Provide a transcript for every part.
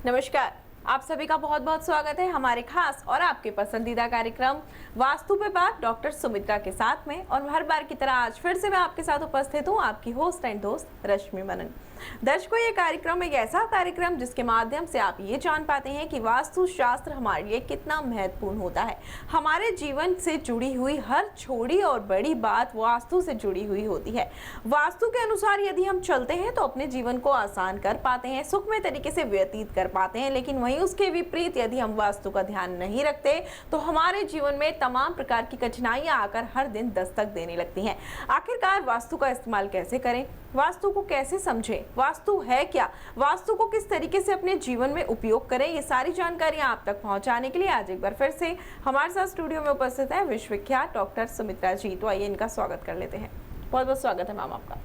नमस्कार। आप सभी का बहुत बहुत स्वागत है हमारे खास और आपके पसंदीदा कार्यक्रम वास्तु पे बात डॉक्टर सुमित्रा के साथ में। और हर बार की तरह आज फिर से मैं आपके साथ उपस्थित हूँ, आपकी होस्ट एंड दोस्त रश्मि मनन। दर्शकों, ये कार्यक्रम एक ऐसा कार्यक्रम जिसके माध्यम से आप ये जान पाते हैं कि वास्तु शास्त्र हमारे लिए कितना महत्वपूर्ण होता है। हमारे जीवन से जुड़ी हुई हर छोटी और बड़ी बात वास्तु से जुड़ी हुई होती है। वास्तु के अनुसार यदि हम चलते हैं तो अपने जीवन को आसान कर पाते हैं, सुखमय तरीके से व्यतीत कर पाते हैं। लेकिन वहीं उसके विपरीत यदि हम वास्तु का ध्यान नहीं रखते तो हमारे जीवन में तमाम प्रकार की कठिनाइयां आकर हर दिन दस्तक देने लगती हैं। आखिरकार वास्तु का इस्तेमाल कैसे करें, वास्तु को कैसे समझें, वास्तु है क्या, वास्तु को किस तरीके से अपने जीवन में उपयोग करें, ये सारी जानकारियां आप तक पहुंचाने के लिए आज एक बार फिर से हमारे साथ स्टूडियो में उपस्थित है विश्वविख्यात डॉक्टर सुमित्रा जी। तो आइए इनका स्वागत कर लेते हैं। बहुत बहुत स्वागत है मैम आपका।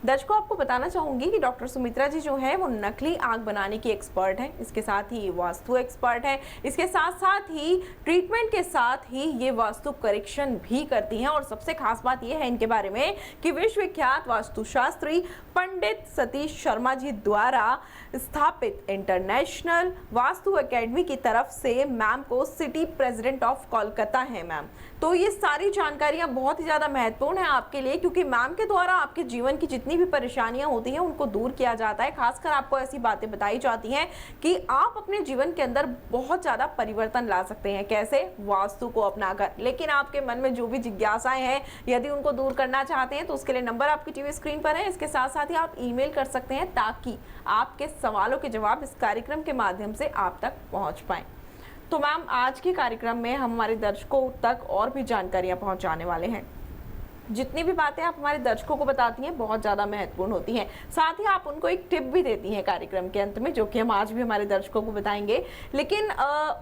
दर्शकों, आपको बताना चाहूंगी कि डॉक्टर सुमित्रा जी जो है वो नकली आंख बनाने की एक्सपर्ट हैं, इसके साथ ही वास्तु एक्सपर्ट हैं, इसके साथ साथ ही ट्रीटमेंट के साथ ही ये वास्तु करेक्शन भी करती हैं। और सबसे खास बात ये है इनके बारे में कि विश्वविख्यात वास्तुशास्त्री पंडित सतीश शर्मा जी द्वारा स्थापित इंटरनेशनल वास्तु एकेडमी की तरफ से मैम को सिटी प्रेसिडेंट ऑफ कोलकाता है मैम। तो ये सारी जानकारियां बहुत ही ज्यादा महत्वपूर्ण है आपके लिए, क्योंकि मैम के द्वारा आपके जीवन की जितनी भी परेशानियां होती हैं उनको दूर किया जाता है। खासकर आपको ऐसी बातें बताई जाती हैं कि आप अपने जीवन के अंदर बहुत ज्यादा परिवर्तन ला सकते हैं। कैसे? वास्तु को अपनाकर। लेकिन आपके मन में जो भी जिज्ञासाएं हैं यदि उनको दूर करना चाहते हैं तो उसके लिए नंबर आपकी टीवी स्क्रीन पर है। इसके साथ साथ ही आप ईमेल कर सकते हैं ताकि आपके सवालों के जवाब इस कार्यक्रम के माध्यम से आप तक पहुंच पाए। तो मैम, आज के कार्यक्रम में हम हमारे दर्शकों तक और भी जानकारियां पहुंचाने वाले हैं। जितनी भी बातें आप हमारे दर्शकों को बताती हैं बहुत ज़्यादा महत्वपूर्ण होती हैं। साथ ही आप उनको एक टिप भी देती हैं कार्यक्रम के अंत में, जो कि हम आज भी हमारे दर्शकों को बताएंगे। लेकिन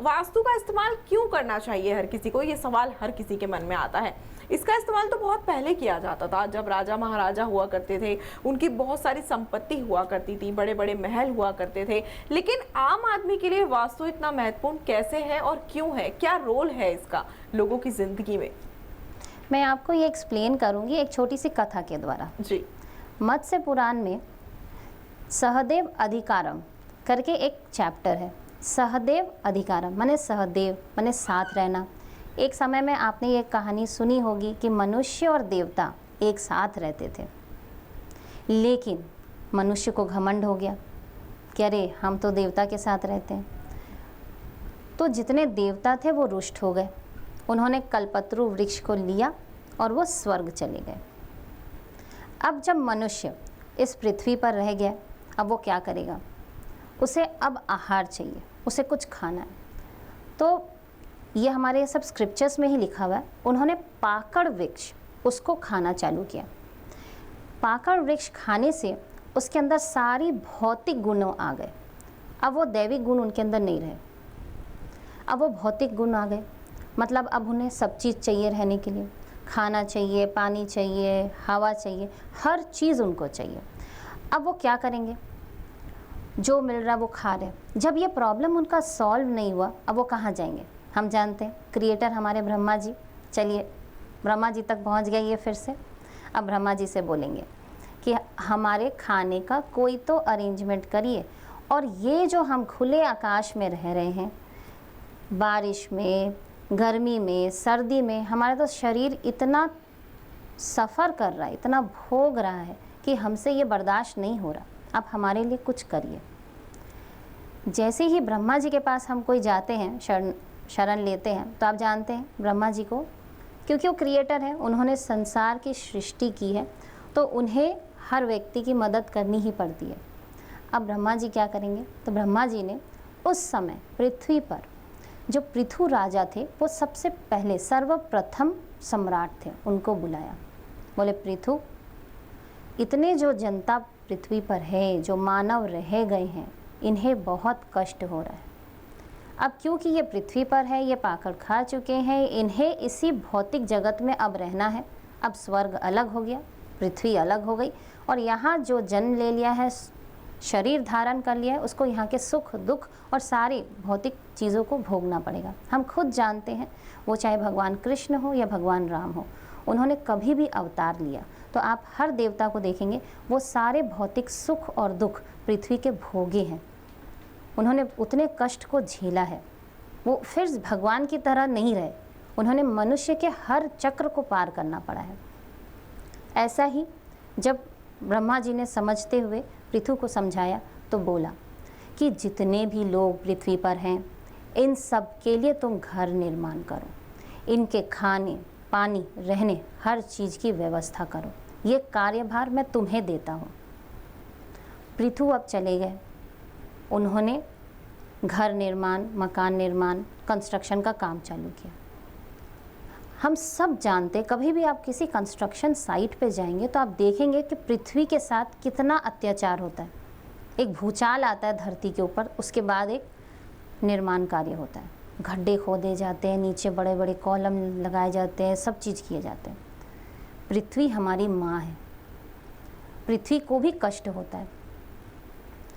वास्तु का इस्तेमाल क्यों करना चाहिए हर किसी को, ये सवाल हर किसी के मन में आता है। इसका इस्तेमाल तो बहुत पहले किया जाता था, जब राजा महाराजा हुआ करते थे, उनकी बहुत सारी संपत्ति हुआ करती थी, बड़े बड़े महल हुआ करते थे। लेकिन आम आदमी के लिए वास्तु इतना महत्वपूर्ण कैसे है और क्यों है, क्या रोल है इसका लोगों की जिंदगी में? मैं आपको ये एक्सप्लेन करूंगी एक छोटी सी कथा के द्वारा जी। मत्स्य पुराण में सहदेव अधिकारम करके एक चैप्टर है। सहदेव अधिकारम माने सहदेव माने साथ रहना। एक समय में आपने ये कहानी सुनी होगी कि मनुष्य और देवता एक साथ रहते थे, लेकिन मनुष्य को घमंड हो गया कि अरे हम तो देवता के साथ रहते हैं। तो जितने देवता थे वो रुष्ट हो गए। उन्होंने कल्पतरु वृक्ष को लिया और वो स्वर्ग चले गए। अब जब मनुष्य इस पृथ्वी पर रह गया, अब वो क्या करेगा? उसे अब आहार चाहिए, उसे कुछ खाना है। तो ये हमारे सब स्क्रिप्चर्स में ही लिखा हुआ है। उन्होंने पाकड़ वृक्ष उसको खाना चालू किया। पाकड़ वृक्ष खाने से उसके अंदर सारी भौतिक गुण आ गए। अब वो दैविक गुण उनके अंदर नहीं रहे, अब वो भौतिक गुण आ गए। मतलब अब उन्हें सब चीज़ चाहिए रहने के लिए, खाना चाहिए, पानी चाहिए, हवा चाहिए, हर चीज़ उनको चाहिए। अब वो क्या करेंगे? जो मिल रहा वो खा रहे। जब ये प्रॉब्लम उनका सॉल्व नहीं हुआ, अब वो कहाँ जाएंगे? हम जानते हैं क्रिएटर हमारे ब्रह्मा जी। चलिए ब्रह्मा जी तक पहुँच गए ये फिर से। अब ब्रह्मा जी से बोलेंगे कि हमारे खाने का कोई तो अरेंजमेंट करिए। और ये जो हम खुले आकाश में रह रहे हैं, बारिश में, गर्मी में, सर्दी में, हमारा तो शरीर इतना सफ़र कर रहा है, इतना भोग रहा है कि हमसे ये बर्दाश्त नहीं हो रहा। अब हमारे लिए कुछ करिए। जैसे ही ब्रह्मा जी के पास हम कोई जाते हैं, शरण लेते हैं, तो आप जानते हैं ब्रह्मा जी को, क्योंकि वो क्रिएटर हैं, उन्होंने संसार की सृष्टि की है, तो उन्हें हर व्यक्ति की मदद करनी ही पड़ती है। अब ब्रह्मा जी क्या करेंगे? तो ब्रह्मा जी ने उस समय पृथ्वी पर जो पृथु राजा थे, वो सबसे पहले सर्वप्रथम सम्राट थे, उनको बुलाया। बोले पृथु, इतने जो जनता पृथ्वी पर है, जो मानव रह गए हैं, इन्हें बहुत कष्ट हो रहा है। अब क्योंकि ये पृथ्वी पर है, ये पाकड़ खा चुके हैं, इन्हें इसी भौतिक जगत में अब रहना है। अब स्वर्ग अलग हो गया, पृथ्वी अलग हो गई, और यहाँ जो जन्म ले लिया है, शरीर धारण कर लिया है, उसको यहाँ के सुख दुख और सारी भौतिक चीज़ों को भोगना पड़ेगा। हम खुद जानते हैं, वो चाहे भगवान कृष्ण हो या भगवान राम हो, उन्होंने कभी भी अवतार लिया तो आप हर देवता को देखेंगे, वो सारे भौतिक सुख और दुख पृथ्वी के भोगे हैं। उन्होंने उतने कष्ट को झेला है, वो फिर भगवान की तरह नहीं रहे, उन्होंने मनुष्य के हर चक्र को पार करना पड़ा है। ऐसा ही जब ब्रह्मा जी ने समझते हुए पृथु को समझाया तो बोला कि जितने भी लोग पृथ्वी पर हैं, इन सब के लिए तुम घर निर्माण करो, इनके खाने पानी रहने हर चीज़ की व्यवस्था करो, ये कार्यभार मैं तुम्हें देता हूँ। पृथु अब चले गए, उन्होंने घर निर्माण, मकान निर्माण, कंस्ट्रक्शन का काम चालू किया। हम सब जानते, कभी भी आप किसी कंस्ट्रक्शन साइट पे जाएंगे तो आप देखेंगे कि पृथ्वी के साथ कितना अत्याचार होता है। एक भूचाल आता है धरती के ऊपर, उसके बाद एक निर्माण कार्य होता है, गड्ढे खोदे जाते हैं, नीचे बड़े बड़े कॉलम लगाए जाते हैं, सब चीज़ किए जाते हैं। पृथ्वी हमारी माँ है, पृथ्वी को भी कष्ट होता है।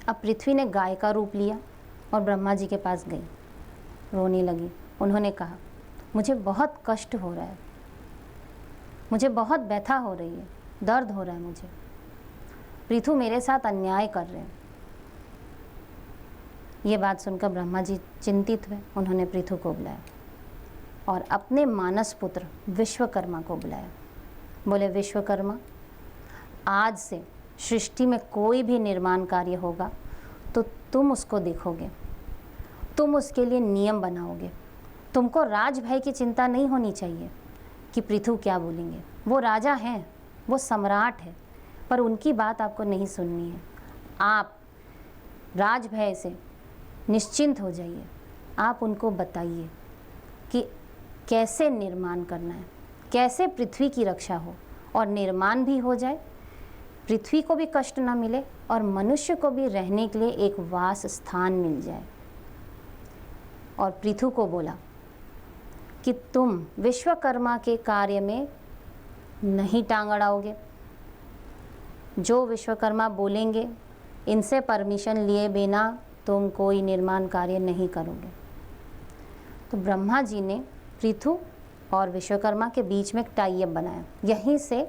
अब पृथ्वी ने गाय का रूप लिया और ब्रह्मा जी के पास गई, रोने लगी। उन्होंने कहा मुझे बहुत कष्ट हो रहा है, मुझे बहुत व्यथा हो रही है, दर्द हो रहा है मुझे, पृथु मेरे साथ अन्याय कर रहे हैं। ये बात सुनकर ब्रह्मा जी चिंतित हुए। उन्होंने पृथु को बुलाया और अपने मानस पुत्र विश्वकर्मा को बुलाया। बोले विश्वकर्मा, आज से सृष्टि में कोई भी निर्माण कार्य होगा तो तुम उसको देखोगे, तुम उसके लिए नियम बनाओगे। तुमको राज भय की चिंता नहीं होनी चाहिए कि पृथु क्या बोलेंगे। वो राजा हैं, वो सम्राट है, पर उनकी बात आपको नहीं सुननी है। आप राज भय से निश्चिंत हो जाइए। आप उनको बताइए कि कैसे निर्माण करना है, कैसे पृथ्वी की रक्षा हो और निर्माण भी हो जाए, पृथ्वी को भी कष्ट ना मिले और मनुष्य को भी रहने के लिए एक वास स्थान मिल जाए। और पृथु को बोला कि तुम विश्वकर्मा के कार्य में नहीं टांग अड़ाओगे, जो विश्वकर्मा बोलेंगे इनसे परमिशन लिए बिना तुम कोई निर्माण कार्य नहीं करोगे। तो ब्रह्मा जी ने पृथु और विश्वकर्मा के बीच में एक टाई अप बनाया। यहीं से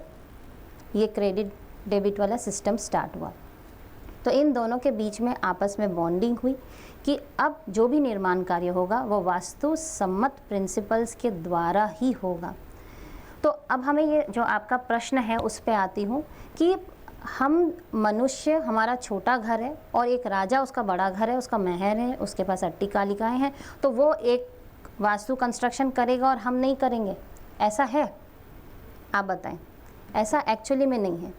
ये क्रेडिट डेबिट वाला सिस्टम स्टार्ट हुआ। तो इन दोनों के बीच में आपस में बॉन्डिंग हुई कि अब जो भी निर्माण कार्य होगा वो वास्तु सम्मत प्रिंसिपल्स के द्वारा ही होगा। तो अब हमें ये जो आपका प्रश्न है उस पे आती हूँ कि हम मनुष्य, हमारा छोटा घर है और एक राजा, उसका बड़ा घर है, उसका महल है, उसके पास अट्टिकालिकाएं हैं, तो वो एक वास्तु कंस्ट्रक्शन करेगा और हम नहीं करेंगे, ऐसा है? आप बताएं। ऐसा एक्चुअली में नहीं है।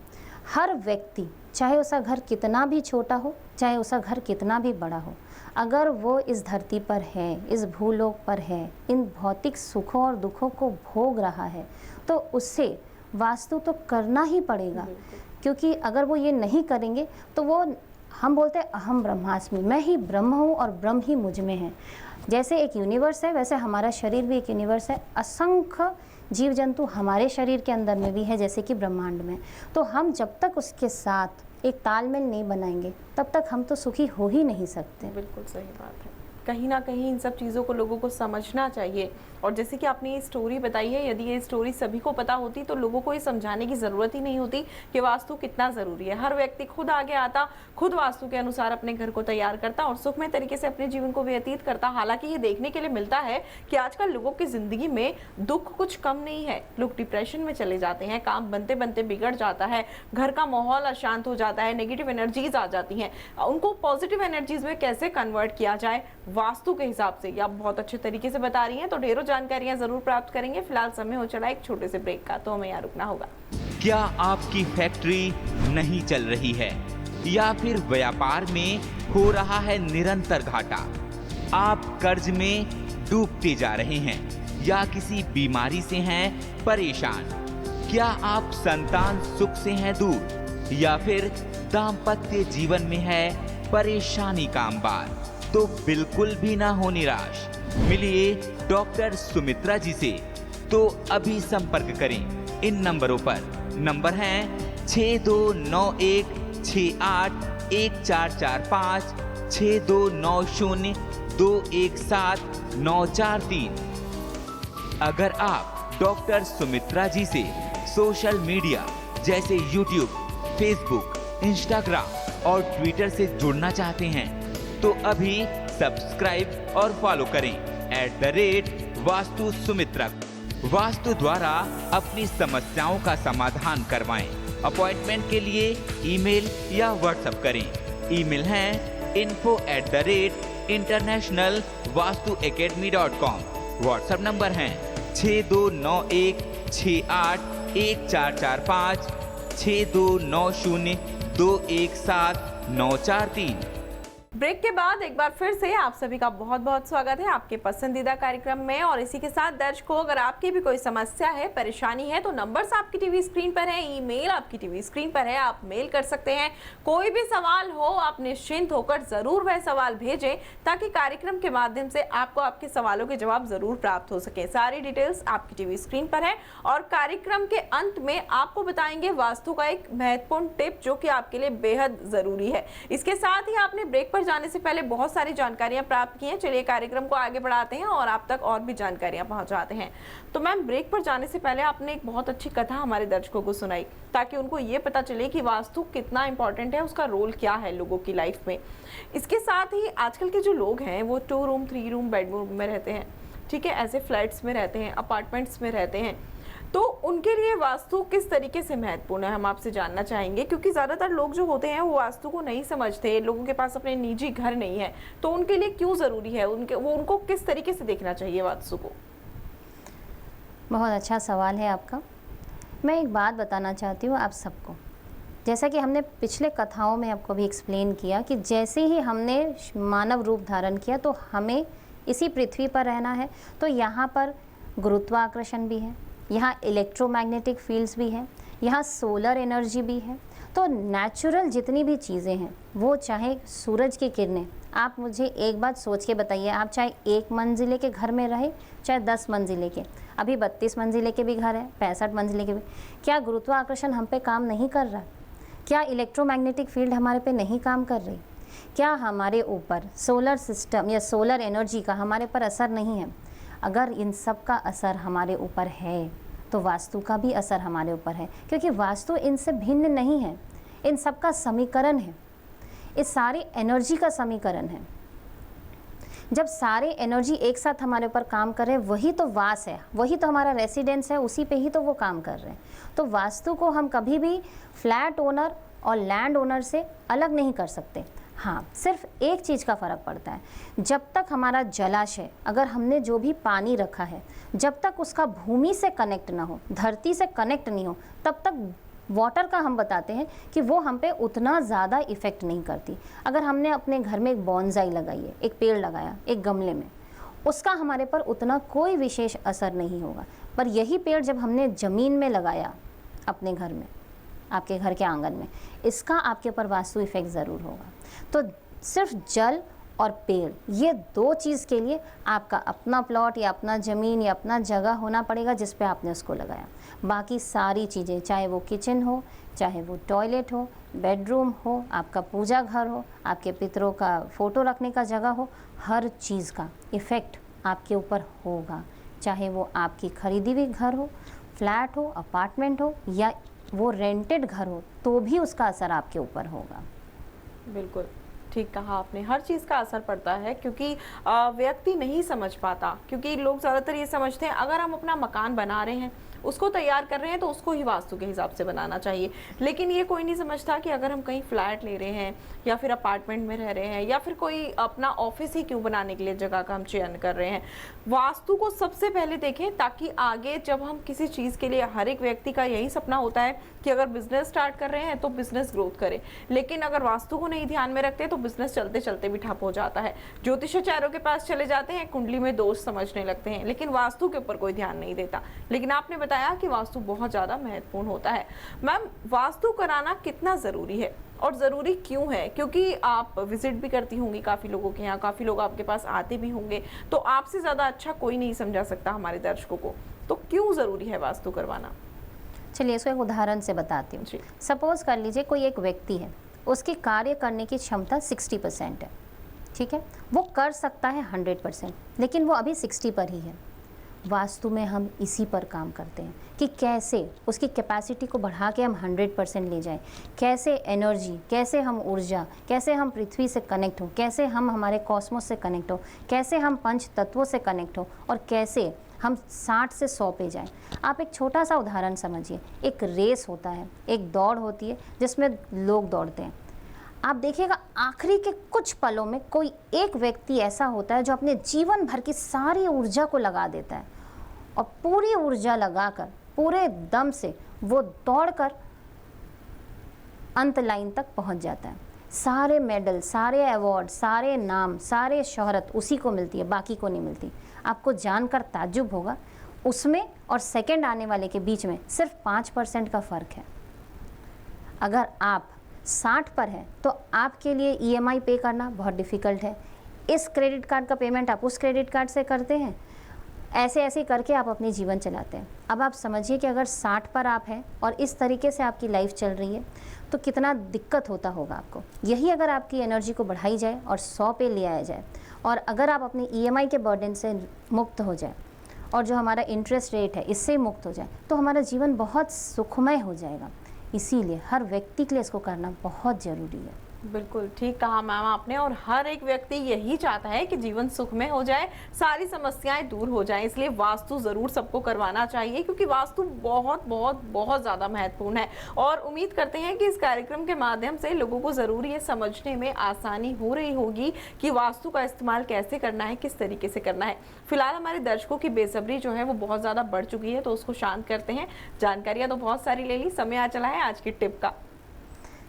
हर व्यक्ति, चाहे उसका घर कितना भी छोटा हो, चाहे उसका घर कितना भी बड़ा हो, अगर वो इस धरती पर है, इस भूलोक पर है, इन भौतिक सुखों और दुखों को भोग रहा है, तो उससे वास्तु तो करना ही पड़ेगा। क्योंकि अगर वो ये नहीं करेंगे तो वो, हम बोलते हैं अहम ब्रह्मास्मि, मैं ही ब्रह्म हूँ और ब्रह्म ही मुझ में है। जैसे एक यूनिवर्स है वैसे हमारा शरीर भी एक यूनिवर्स है। असंख्य जीव जंतु हमारे शरीर के अंदर में भी है, जैसे कि ब्रह्मांड में। तो हम जब तक उसके साथ एक तालमेल नहीं बनाएंगे तब तक हम तो सुखी हो ही नहीं सकते। बिल्कुल सही बात है। कहीं ना कहीं इन सब चीज़ों को लोगों को समझना चाहिए। और जैसे कि आपने ये स्टोरी बताई है, यदि ये स्टोरी सभी को पता होती तो लोगों को ये समझाने की ज़रूरत ही नहीं होती कि वास्तु कितना ज़रूरी है। हर व्यक्ति खुद आगे आता, खुद वास्तु के अनुसार अपने घर को तैयार करता और सुखमय तरीके से अपने जीवन को व्यतीत करता। हालांकि ये देखने के लिए मिलता है कि आजकल लोगों की ज़िंदगी में दुख कुछ कम नहीं है। लोग डिप्रेशन में चले जाते हैं, काम बनते बनते बिगड़ जाता है, घर का माहौल अशांत हो जाता है, नेगेटिव एनर्जीज आ जाती हैं। उनको पॉजिटिव एनर्जीज में कैसे कन्वर्ट किया जाए वास्तु के हिसाब से, ये आप बहुत अच्छे तरीके से बता रही हैं। तो ढेरों जानकारियां जरूर प्राप्त करेंगे। फिलहाल समय हो चला एक छोटे से ब्रेक का, तो हमें यहाँ रुकना होगा। क्या आपकी फैक्ट्री नहीं चल रही है या फिर व्यापार में हो रहा है निरंतर घाटा? आप कर्ज में डूबते जा रहे हैं या किसी बीमारी से हैं परेशान? क्या आप संतान सुख से हैं दूर या फिर दाम्पत्य जीवन में है परेशानी कामबार? तो बिल्कुल भी ना हो निराश, मिलिए डॉक्टर सुमित्रा जी से। तो अभी संपर्क करें इन नंबरों पर। नंबर हैं 6291681445, 6290217943। अगर आप डॉक्टर सुमित्रा जी से सोशल मीडिया जैसे यूट्यूब, फेसबुक, इंस्टाग्राम और ट्विटर से जुड़ना चाहते हैं तो अभी सब्सक्राइब और फॉलो करें @वास्तु सुमित्रा। वास्तु द्वारा अपनी समस्याओं का समाधान करवाएं। अपॉइंटमेंट के लिए ईमेल या व्हाट्सएप करें। ईमेल है info@internationalvastuacademy.com। व्हाट्सएप नंबर है 6291681445 6290217943। ब्रेक के बाद एक बार फिर से आप सभी का बहुत बहुत स्वागत है आपके पसंदीदा कार्यक्रम में। और इसी के साथ दर्शकों, अगर आपकी भी कोई समस्या है, परेशानी है, तो नंबर्स आपकी टीवी स्क्रीन पर है, ईमेल आपकी टीवी स्क्रीन पर है, आप मेल कर सकते हैं। कोई भी सवाल हो, आप निश्चिंत होकर जरूर वह सवाल भेजें ताकि कार्यक्रम के माध्यम से आपको आपके सवालों के जवाब जरूर प्राप्त हो सके। सारी डिटेल्स आपकी टीवी स्क्रीन पर है और कार्यक्रम के अंत में आपको बताएंगे वास्तु का एक महत्वपूर्ण टिप जो कि आपके लिए बेहद जरूरी है। इसके साथ ही आपने ब्रेक पर जाने से पहले बहुत सारी जानकारियां प्राप्त की हैं। चलिए कार्यक्रम को आगे बढ़ाते हैं और आप तक और भी जानकारियां पहुंचाते हैं। तो मैम, ब्रेक पर जाने से पहले आपने एक बहुत अच्छी कथा हमारे दर्शकों को सुनाई ताकि उनको ये पता चले कि वास्तु कितना इंपॉर्टेंट है, उसका रोल क्या है लोगों की लाइफ में। इसके साथ ही आजकल के जो लोग हैं वो 2 रूम 3 रूम बेडरूम में रहते हैं, ठीक है, ऐसे फ्लैट्स में रहते हैं, अपार्टमेंट्स में रहते हैं। तो उनके लिए वास्तु किस तरीके से महत्वपूर्ण है, हम आपसे जानना चाहेंगे। क्योंकि ज़्यादातर लोग जो होते हैं वो वास्तु को नहीं समझते, लोगों के पास अपने निजी घर नहीं है, तो उनके लिए क्यों ज़रूरी है, उनको किस तरीके से देखना चाहिए वास्तु को? बहुत अच्छा सवाल है आपका। मैं एक बात बताना चाहती हूँ आप सबको। जैसा कि हमने पिछले कथाओं में आपको भी एक्सप्लेन किया कि जैसे ही हमने मानव रूप धारण किया तो हमें इसी पृथ्वी पर रहना है। तो यहाँ पर गुरुत्वाकर्षण भी है, यहाँ इलेक्ट्रोमैग्नेटिक फील्ड्स भी हैं, यहाँ सोलर एनर्जी भी है। तो नेचुरल जितनी भी चीज़ें हैं वो, चाहे सूरज की किरणें, आप मुझे एक बात सोच के बताइए, आप चाहे 1 मंजिले के घर में रहे चाहे 10 मंजिले के, अभी 32 मंजिले के भी घर हैं, 65 मंजिले के भी, क्या गुरुत्वाकर्षण हम पे काम नहीं कर रहा? क्या इलेक्ट्रोमैग्नेटिक फील्ड हमारे पे नहीं काम कर रही? क्या हमारे ऊपर सोलर सिस्टम या सोलर एनर्जी का हमारे पर असर नहीं है? अगर इन सब का असर हमारे ऊपर है तो वास्तु का भी असर हमारे ऊपर है, क्योंकि वास्तु इनसे भिन्न नहीं है, इन सब का समीकरण है, इस सारी एनर्जी का समीकरण है। जब सारे एनर्जी एक साथ हमारे ऊपर काम कर रहे हैं, वही तो वास है, वही तो हमारा रेसिडेंस है, उसी पे ही तो वो काम कर रहे हैं। तो वास्तु को हम कभी भी फ्लैट ओनर और लैंड ओनर से अलग नहीं कर सकते। हाँ, सिर्फ एक चीज़ का फ़र्क पड़ता है, जब तक हमारा जलाशय, अगर हमने जो भी पानी रखा है, जब तक उसका भूमि से कनेक्ट ना हो, धरती से कनेक्ट नहीं हो, तब तक वाटर का हम बताते हैं कि वो हम पे उतना ज़्यादा इफ़ेक्ट नहीं करती। अगर हमने अपने घर में एक बॉन्साई लगाई है, एक पेड़ लगाया एक गमले में, उसका हमारे पर उतना कोई विशेष असर नहीं होगा। पर यही पेड़ जब हमने ज़मीन में लगाया अपने घर में, आपके घर के आंगन में, इसका आपके ऊपर वास्तु इफेक्ट ज़रूर होगा। तो सिर्फ जल और पेड़, ये 2 चीज़ के लिए आपका अपना प्लॉट या अपना ज़मीन या अपना जगह होना पड़ेगा जिस पे आपने उसको लगाया। बाकी सारी चीज़ें, चाहे वो किचन हो, चाहे वो टॉयलेट हो, बेडरूम हो, आपका पूजा घर हो, आपके पितरों का फ़ोटो रखने का जगह हो, हर चीज़ का इफ़ेक्ट आपके ऊपर होगा। चाहे वो आपकी खरीदी हुई घर हो, फ्लैट हो, अपार्टमेंट हो, या वो रेंटेड घर हो, तो भी उसका असर आपके ऊपर होगा। बिल्कुल ठीक कहा आपने, हर चीज़ का असर पड़ता है। क्योंकि व्यक्ति नहीं समझ पाता, क्योंकि लोग ज़्यादातर ये समझते हैं अगर हम अपना मकान बना रहे हैं, उसको तैयार कर रहे हैं, तो उसको ही वास्तु के हिसाब से बनाना चाहिए। लेकिन ये कोई नहीं समझता कि अगर हम कहीं फ्लैट ले रहे हैं या फिर अपार्टमेंट में रह रहे हैं या फिर कोई अपना ऑफिस ही क्यों बनाने के लिए जगह का हम चयन कर रहे हैं, वास्तु को सबसे पहले देखें, ताकि आगे जब हम किसी चीज़ के लिए, हर एक व्यक्ति का यही सपना होता है कि अगर बिजनेस स्टार्ट कर रहे हैं तो बिजनेस ग्रोथ करे, लेकिन अगर वास्तु को नहीं ध्यान में रखते तो बिजनेस चलते चलते भी ठप हो जाता है। ज्योतिषाचार्यों के पास चले जाते हैं, कुंडली में दोष समझने लगते हैं, लेकिन वास्तु के ऊपर कोई ध्यान नहीं देता। लेकिन आपने बताया कि वास्तु बहुत ज़्यादा महत्वपूर्ण होता है। मैम, वास्तु कराना कितना ज़रूरी है और ज़रूरी क्यों है? क्योंकि आप विजिट भी करती होंगी काफ़ी लोगों के यहाँ, काफ़ी लोग आपके पास आते भी होंगे, तो आपसे ज़्यादा अच्छा कोई नहीं समझा सकता हमारे दर्शकों को, तो क्यों ज़रूरी है वास्तु करवाना? चलिए इसको एक उदाहरण से बताती हूँ। सपोज कर लीजिए कोई एक व्यक्ति है, उसकी कार्य करने की क्षमता 60% है, ठीक है, वो कर सकता है 100%, लेकिन वो अभी 60 पर ही है। वास्तु में हम इसी पर काम करते हैं कि कैसे उसकी कैपेसिटी को बढ़ा के हम 100% ले जाएं, कैसे एनर्जी, कैसे हम ऊर्जा, कैसे हम पृथ्वी से कनेक्ट हो, कैसे हम हमारे कॉस्मोस से कनेक्ट हो, कैसे हम पंच तत्वों से कनेक्ट हो और कैसे हम 60 से 100 पे जाएं। आप एक छोटा सा उदाहरण समझिए, एक रेस होता है, एक दौड़ होती है जिसमें लोग दौड़ते हैं। आप देखिएगा आखिरी के कुछ पलों में कोई एक व्यक्ति ऐसा होता है जो अपने जीवन भर की सारी ऊर्जा को लगा देता है और पूरी ऊर्जा लगाकर पूरे दम से वो दौड़कर अंत लाइन तक पहुंच जाता है। सारे मेडल, सारे अवार्ड, सारे नाम, सारे शोहरत उसी को मिलती है, बाकी को नहीं मिलती। आपको जानकर ताज्जुब होगा, उसमें और सेकंड आने वाले के बीच में सिर्फ 5% का फ़र्क है। अगर आप 60 पर हैं तो आपके लिए EMI पे करना बहुत डिफ़िकल्ट है। इस क्रेडिट कार्ड का पेमेंट आप उस क्रेडिट कार्ड से करते हैं, ऐसे ऐसे करके आप अपनी जीवन चलाते हैं। अब आप समझिए कि अगर 60 पर आप हैं और इस तरीके से आपकी लाइफ चल रही है तो कितना दिक्कत होता होगा आपको। यही अगर आपकी एनर्जी को बढ़ाई जाए और 100 पे ले आया जाए और अगर आप अपनी EMI के बर्डन से मुक्त हो जाए और जो हमारा इंटरेस्ट रेट है इससे मुक्त हो जाए तो हमारा जीवन बहुत सुखमय हो जाएगा। इसीलिए हर व्यक्ति के लिए इसको करना बहुत ज़रूरी है। बिल्कुल ठीक कहा मैम आपने, और हर एक व्यक्ति यही चाहता है कि जीवन सुखमय हो जाए, सारी समस्याएं दूर हो जाएं। इसलिए वास्तु ज़रूर सबको करवाना चाहिए क्योंकि वास्तु बहुत बहुत बहुत ज़्यादा महत्वपूर्ण है। और उम्मीद करते हैं कि इस कार्यक्रम के माध्यम से लोगों को ज़रूर ये समझने में आसानी हो रही होगी कि वास्तु का इस्तेमाल कैसे करना है, किस तरीके से करना है। फिलहाल हमारे दर्शकों की बेसब्री जो है वो बहुत ज़्यादा बढ़ चुकी है, तो उसको शांत करते हैं। जानकारियाँ तो बहुत सारी ले ली, समय आ चला है आज की टिप का।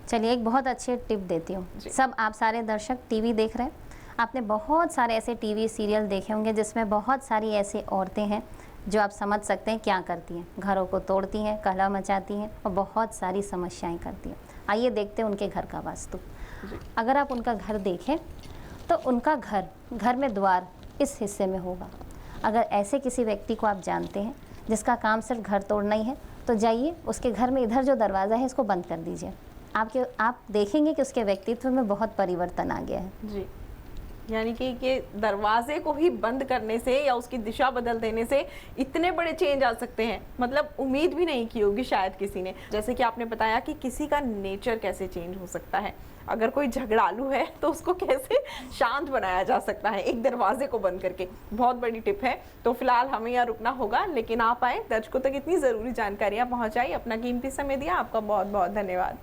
चलिए एक बहुत अच्छी टिप देती हूँ। सब आप सारे दर्शक टीवी देख रहे हैं, आपने बहुत सारे ऐसे टीवी सीरियल देखे होंगे जिसमें बहुत सारी ऐसी औरतें हैं जो आप समझ सकते हैं क्या करती हैं। घरों को तोड़ती हैं, कलह मचाती हैं और बहुत सारी समस्याएं करती हैं। आइए देखते हैं उनके घर का वास्तु। अगर आप उनका घर देखें तो उनका घर में द्वार इस हिस्से में होगा। अगर ऐसे किसी व्यक्ति को आप जानते हैं जिसका काम सिर्फ घर तोड़ना ही है तो जाइए उसके घर में इधर जो दरवाज़ा है इसको बंद कर दीजिए। आप देखेंगे कि उसके व्यक्तित्व में बहुत परिवर्तन आ गया है। जी, यानी कि ये दरवाजे को ही बंद करने से या उसकी दिशा बदल देने से इतने बड़े चेंज आ सकते हैं, मतलब उम्मीद भी नहीं की होगी शायद किसी ने। जैसे कि आपने बताया कि किसी का नेचर कैसे चेंज हो सकता है, अगर कोई झगड़ालू है तो उसको कैसे शांत बनाया जा सकता है एक दरवाजे को बंद करके। बहुत बड़ी टिप है। तो फिलहाल हमें यहाँ रुकना होगा, लेकिन आप आए, दर्शकों तक इतनी ज़रूरी जानकारियाँ पहुँचाई, अपना कीमती समय दिया, आपका बहुत बहुत धन्यवाद।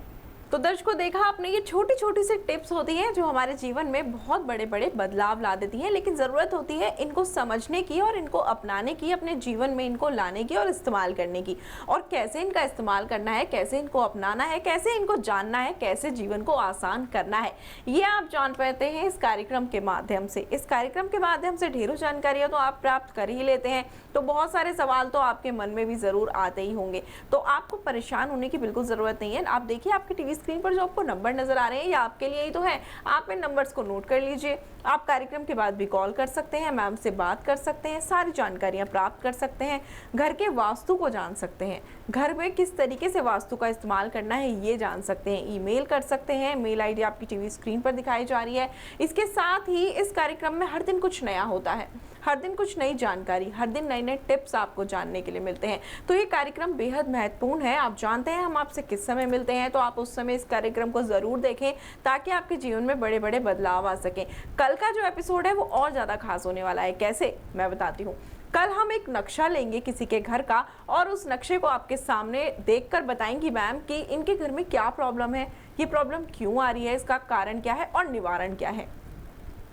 तो दर्शकों देखा आपने, ये छोटी छोटी सी टिप्स होती हैं जो हमारे जीवन में बहुत बड़े बड़े बदलाव ला देती हैं, लेकिन ज़रूरत होती है इनको समझने की और इनको अपनाने की, अपने जीवन में इनको लाने की और इस्तेमाल करने की। और कैसे इनका इस्तेमाल करना है, कैसे इनको अपनाना है, कैसे इनको जानना है, कैसे जीवन को आसान करना है, ये आप जान पाते हैं इस कार्यक्रम के माध्यम से। इस कार्यक्रम के माध्यम से ढेरों जानकारियाँ तो आप प्राप्त कर ही लेते हैं, तो बहुत सारे सवाल तो आपके मन में भी ज़रूर आते ही होंगे। तो आपको परेशान होने की बिल्कुल ज़रूरत नहीं है। आप देखिए आपके टीवी स्क्रीन पर जो आपको नंबर नजर आ रहे हैं, ये आपके लिए ही तो है। आप इन नंबर्स को नोट कर लीजिए। आप कार्यक्रम के बाद भी कॉल कर सकते हैं, मैम से बात कर सकते हैं, सारी जानकारियां प्राप्त कर सकते हैं, घर के वास्तु को जान सकते हैं, घर में किस तरीके से वास्तु का इस्तेमाल करना है ये जान सकते हैं, ईमेल कर सकते हैं। मेल आईडी आपकी टीवी स्क्रीन पर दिखाई जा रही है। इसके साथ ही इस कार्यक्रम में हर दिन कुछ नया होता है, हर दिन कुछ नई जानकारी, हर दिन नए नए टिप्स आपको जानने के लिए मिलते हैं। तो ये कार्यक्रम बेहद महत्वपूर्ण है। आप जानते हैं हम आपसे किस समय मिलते हैं, तो आप उस समय इस कार्यक्रम को ज़रूर देखें ताकि आपके जीवन में बड़े बड़े बदलाव आ सकें। कल का जो एपिसोड है वो और ज़्यादा खास होने वाला है। कैसे, मैं बताती हूँ। कल हम एक नक्शा लेंगे किसी के घर का और उस नक्शे को आपके सामने देखकर बताएंगी मैम कि इनके घर में क्या प्रॉब्लम है, ये प्रॉब्लम क्यों आ रही है, इसका कारण क्या है और निवारण क्या है।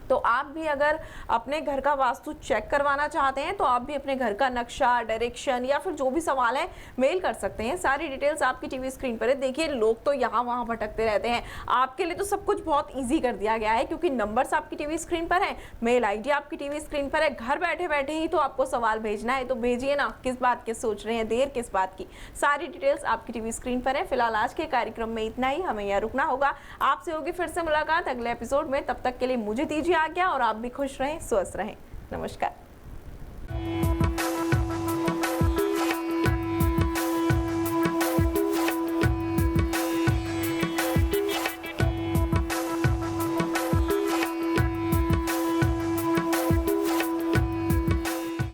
तो आप भी अगर अपने घर का वास्तु चेक करवाना चाहते हैं तो आप भी अपने घर का नक्शा, डायरेक्शन या फिर जो भी सवाल है मेल कर सकते हैं। सारी डिटेल्स आपकी टीवी स्क्रीन पर है। देखिए लोग तो यहाँ वहाँ भटकते रहते हैं, आपके लिए तो सब कुछ बहुत इजी कर दिया गया है क्योंकि नंबर्स आपकी टीवी स्क्रीन पर है, मेल आईडी आपकी टीवी स्क्रीन पर है। घर बैठे बैठे ही तो आपको सवाल भेजना है, तो भेजिए ना, किस बात के सोच रहे हैं, देर किस बात की। सारी डिटेल्स आपकी टीवी स्क्रीन पर है। फिलहाल आज के कार्यक्रम में इतना ही, हमें यहाँ रुकना होगा। आपसे होगी फिर से मुलाकात अगले एपिसोड में। तब तक के लिए मुझे दीजिए आज्ञा और आप भी खुश रहें, स्वस्थ रहें। नमस्कार।